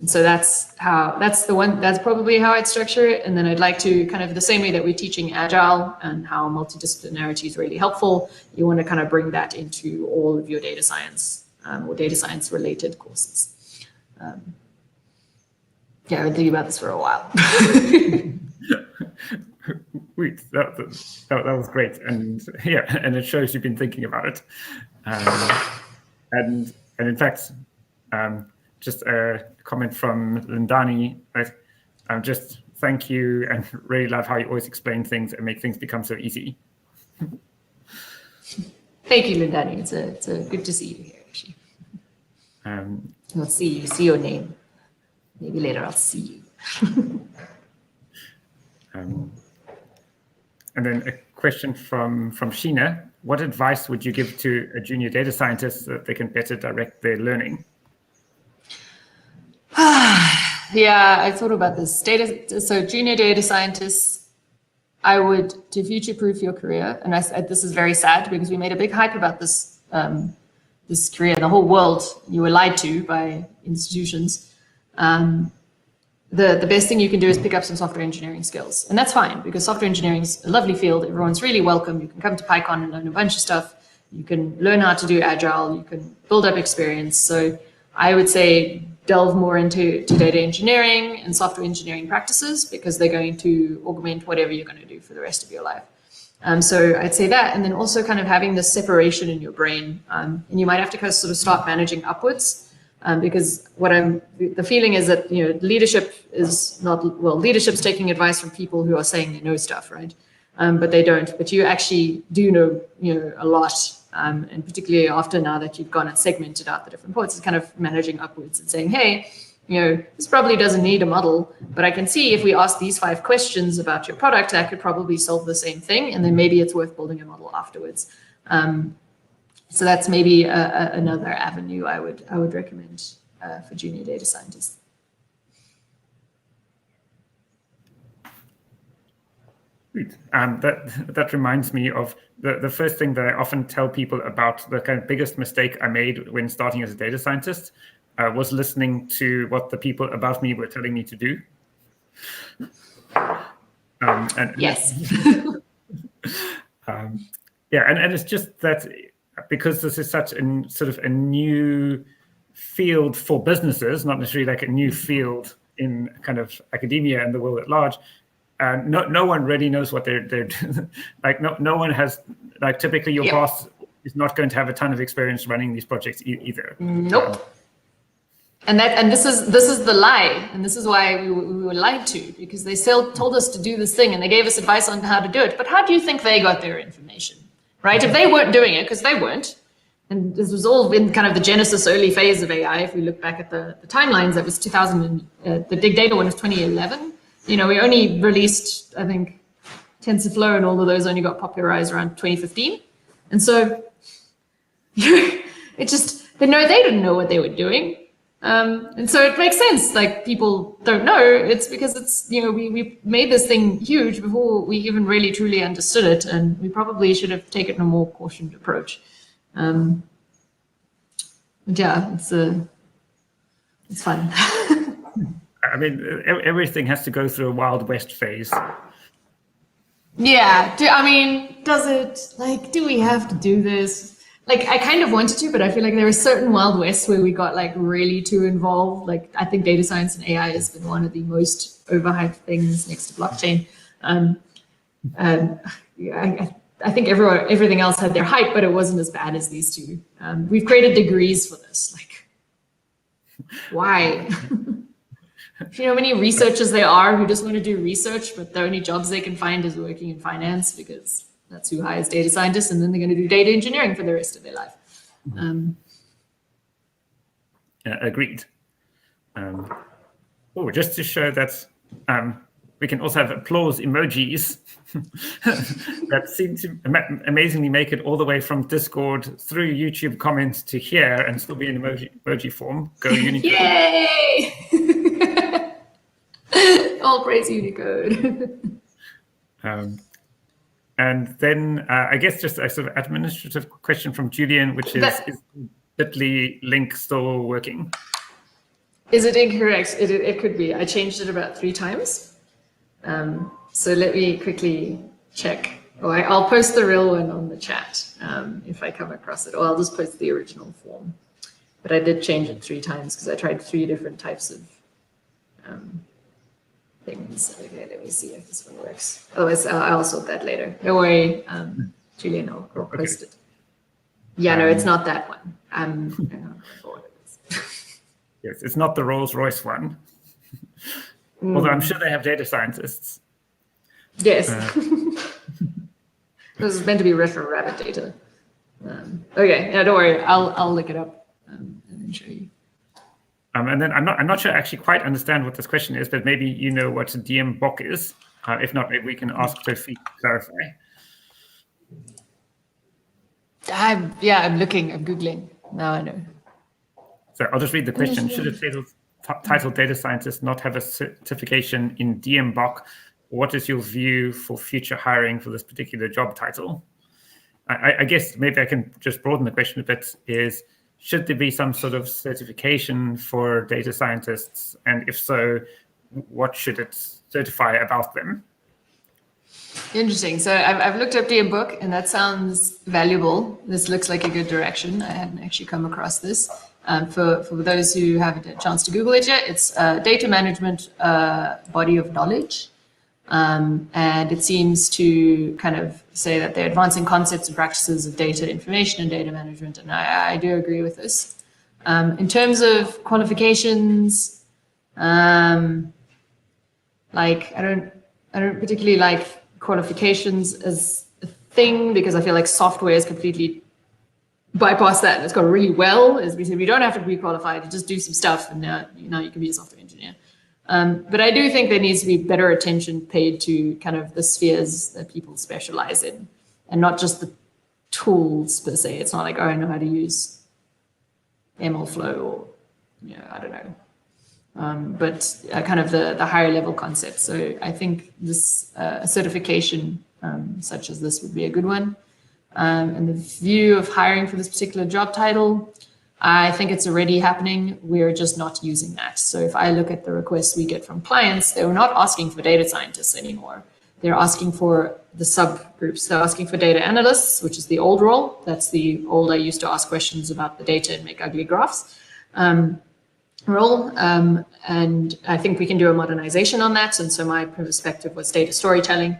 And so that's probably how I'd structure it. And then I'd like to kind of the same way that we're teaching Agile and how multidisciplinarity is really helpful, you want to kind of bring that into all of your data science or data science related courses. Yeah, I've been thinking about this for a while. Wait, that was great. And yeah, and it shows you've been thinking about it. And in fact, just a comment from Lindani, just thank you and really love how you always explain things and make things become so easy. Thank you, Lindani. It's a good to see you here, actually. I'll see your name. Maybe later I'll see you. And then a question from Sheena. What advice would you give to a junior data scientist so that they can better direct their learning? Yeah, I thought about this. So junior data scientists, I would, to future-proof your career, and this is very sad because we made a big hype about this this career. The whole world, you were lied to by institutions. The best thing you can do is pick up some software engineering skills. And that's fine because software engineering is a lovely field. Everyone's really welcome. You can come to PyCon and learn a bunch of stuff. You can learn how to do Agile. You can build up experience. So I would say delve more into data engineering and software engineering practices because they're going to augment whatever you're going to do for the rest of your life. So I'd say that, and then also kind of having this separation in your brain. And you might have to kind of sort of start managing upwards. Because the feeling is that leadership is not, well, leadership's taking advice from people who are saying they know stuff, right? But they don't. But you actually do know a lot, and particularly after now that you've gone and segmented out the different parts, it's kind of managing upwards and saying, hey, this probably doesn't need a model, but I can see if we ask these 5 questions about your product, I could probably solve the same thing, and then maybe it's worth building a model afterwards. So that's maybe another avenue I would recommend for junior data scientists. That reminds me of the first thing that I often tell people about the kind of biggest mistake I made when starting as a data scientist was listening to what the people above me were telling me to do. Yes. And it's just that because this is such a sort of a new field for businesses, not necessarily like a new field in kind of academia and the world at large. No one really knows what they're doing. Like no one has, like, typically your boss is not going to have a ton of experience running these projects either. Nope. And this is the lie, and this is why we were lied to, because they still told us to do this thing and they gave us advice on how to do it. But how do you think they got their information, right? If they weren't doing it, because they weren't, and this was all in kind of the genesis early phase of AI. If we look back at the timelines, that was 2000, the big data one was 2011. We only released, I think, TensorFlow and all of those only got popularized around 2015. And so it just, they didn't know what they were doing. And so it makes sense, like, people don't know. It's because it's, we made this thing huge before we even really truly understood it. And we probably should have taken a more cautioned approach. But yeah, it's fun. I mean, everything has to go through a Wild West phase. Yeah. Does it? Like, do we have to do this? Like, I kind of wanted to, but I feel like there are certain Wild Wests where we got like really too involved. Like, I think data science and AI has been one of the most overhyped things next to blockchain. I think everything else had their hype, but it wasn't as bad as these two. We've created degrees for this. Like, why? Do you know how many researchers there are who just want to do research, but the only jobs they can find is working in finance, because that's who hires data scientists, and then they're going to do data engineering for the rest of their life. Agreed. Just to show that we can also have applause emojis that seem to amazingly make it all the way from Discord through YouTube comments to here and still be in emoji form. Go Unicode. Yay! All praise Unicode. And then I guess just a sort of administrative question from Julian, which is Bitly link still working? Is it incorrect? It could be. I changed it about 3 times. So let me quickly check. I'll post the real one on the chat if I come across it, or I'll just post the original form. But I did change it 3 times because I tried 3 different types of things. Okay, let me see if this one works. Otherwise, I'll sort that later. Don't worry, Julian, I'll post it. Yeah, no, it's not that one. I don't know what it is. Yes, it's not the Rolls-Royce one. Although I'm sure they have data scientists. Yes. This is meant to be retro rabbit data. Okay, yeah, don't worry. I'll look it up and then show you. And then I'm not sure I actually quite understand what this question is, but maybe you know what a DM BOC is. If not, maybe we can ask Sophie to clarify. I'm looking. I'm Googling. Now I know. So I'll just read the question. Should a titled data scientist not have a certification in DM BOC? What is your view for future hiring for this particular job title? I guess maybe I can just broaden the question a bit. Should there be some sort of certification for data scientists? And if so, what should it certify about them? Interesting. So I've looked up DM BOC, and that sounds valuable. This looks like a good direction. I hadn't actually come across this. For those who haven't had a chance to Google it yet, it's a data management body of knowledge. And it seems to kind of say that they're advancing concepts and practices of data information and data management. And I do agree with this. In terms of qualifications, I don't particularly like qualifications as a thing, because I feel like software is completely bypassed that and it's gone really well. As we said, we don't have to be qualified, you just do some stuff and now you can be a software engineer. But I do think there needs to be better attention paid to kind of the spheres that people specialize in and not just the tools per se. It's not like, oh, I know how to use MLflow or, I don't know. But kind of the higher level concepts. So I think this certification such as this would be a good one. And the view of hiring for this particular job title, I think it's already happening. We're just not using that. So if I look at the requests we get from clients, they're not asking for data scientists anymore. They're asking for the subgroups. They're asking for data analysts, which is the old role. That's the old I used to ask questions about the data and make ugly graphs role. And I think we can do a modernization on that. And so my perspective was data storytelling,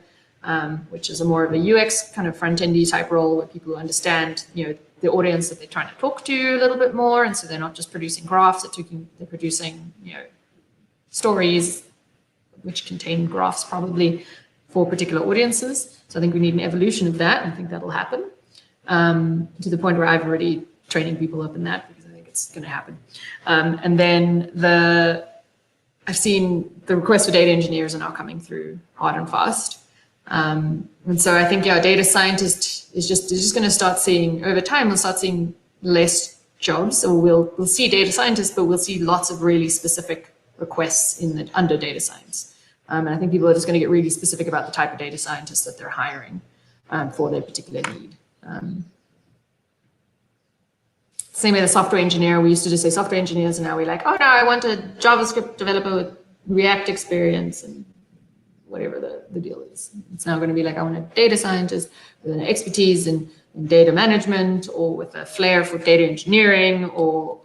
which is a more of a UX kind of front-endy type role where people understand, the audience that they're trying to talk to a little bit more. And so they're not just producing graphs, they're producing, stories which contain graphs probably for particular audiences. So I think we need an evolution of that. And I think that'll happen to the point where I've already training people up in that because I think it's going to happen. And then I've seen the requests for data engineers are now coming through hard and fast. And so I think, data scientist is just going to start seeing over time, we'll start seeing less jobs. So we'll see data scientists, but we'll see lots of really specific requests under data science. And I think people are just going to get really specific about the type of data scientists that they're hiring for their particular need. Same way the software engineer, we used to just say software engineers, and now we're like, oh no, I want a JavaScript developer with React experience and whatever the deal is. It's now going to be like, I want a data scientist with an expertise in data management or with a flair for data engineering or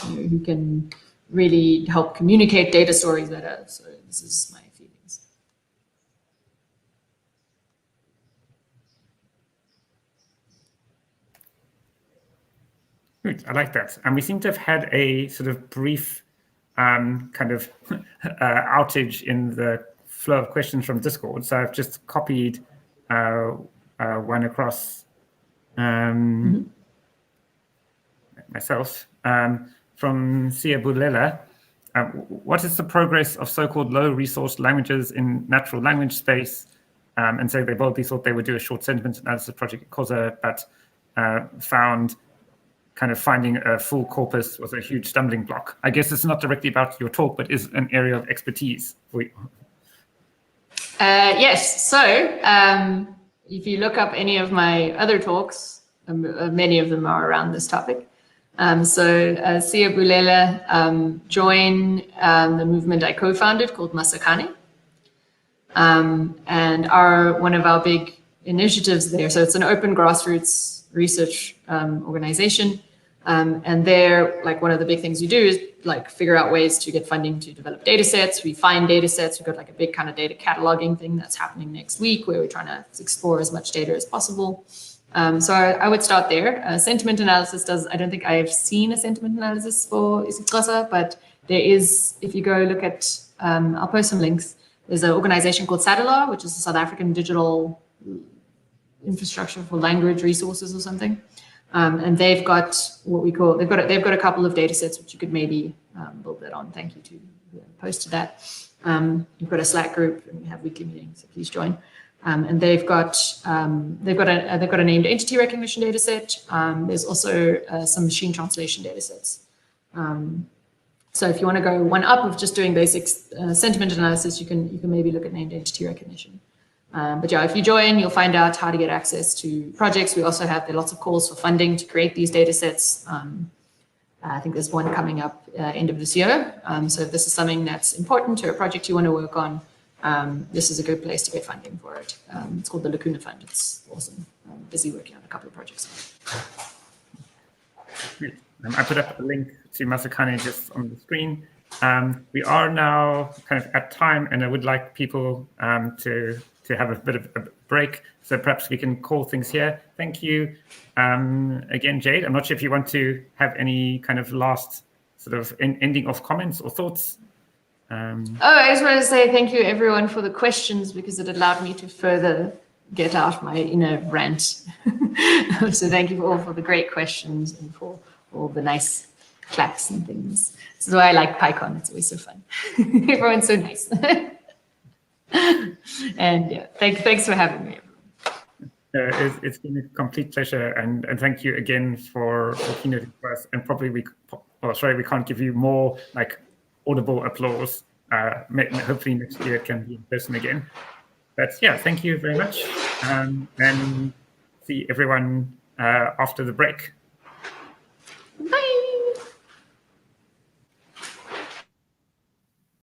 who can really help communicate data stories better. So this is my feelings. Good, I like that. And we seem to have had a sort of brief kind of outage in the flow of questions from Discord. So I've just copied one across myself from Sia Bulela. What is the progress of so-called low-resource languages in natural language space? And so they boldly thought they would do a short sentiment analysis project at PyConZA, but found kind of finding a full corpus was a huge stumbling block. I guess it's not directly about your talk, but is an area of expertise for you. Yes. So if you look up any of my other talks, many of them are around this topic. So Sia Bulela joined the movement I co-founded called Masakane. And one of our big initiatives there, so it's an open grassroots research organization. And there, like one of the big things we do is like figure out ways to get funding to develop data sets. We find data sets. We've got like a big kind of data cataloging thing that's happening next week where we're trying to explore as much data as possible. So I would start there. Sentiment analysis I don't think I've seen a sentiment analysis for isiXhosa, but there is, if you go look at, I'll post some links. There's an organization called SADLR, which is a South African digital infrastructure for language resources or something. And they've got what we call, they've got a couple of data sets which you could maybe build that on. Thank you to who posted that. We've got a Slack group and we have weekly meetings, so please join. And they've got a named entity recognition data set. There's also some machine translation data sets. So if you want to go one up of just doing basic sentiment analysis, you can maybe look at named entity recognition. But yeah, if you join, you'll find out how to get access to projects. We also have lots of calls for funding to create these data sets. I think there's one coming up end of this year. So if this is something that's important or a project you want to work on, this is a good place to get funding for it. It's called the Lacuna Fund. It's awesome. I'm busy working on a couple of projects. Great. I put up a link to Masakane just on the screen. We are now kind of at time, and I would like people to have a bit of a break. So perhaps we can call things here. Thank you again, Jade. I'm not sure if you want to have any kind of last sort of ending of comments or thoughts. I just want to say thank you everyone for the questions because it allowed me to further get out my inner rant. So thank you all for the great questions and for all the nice claps and things. This is why I like PyCon. It's always so fun. Everyone's so nice. And yeah, thanks for having me. It's been a complete pleasure, and thank you again for Keynote for us. And probably we can't give you more like audible applause. Hopefully next year it can be in person again. But yeah, thank you very much, and see everyone after the break. Bye.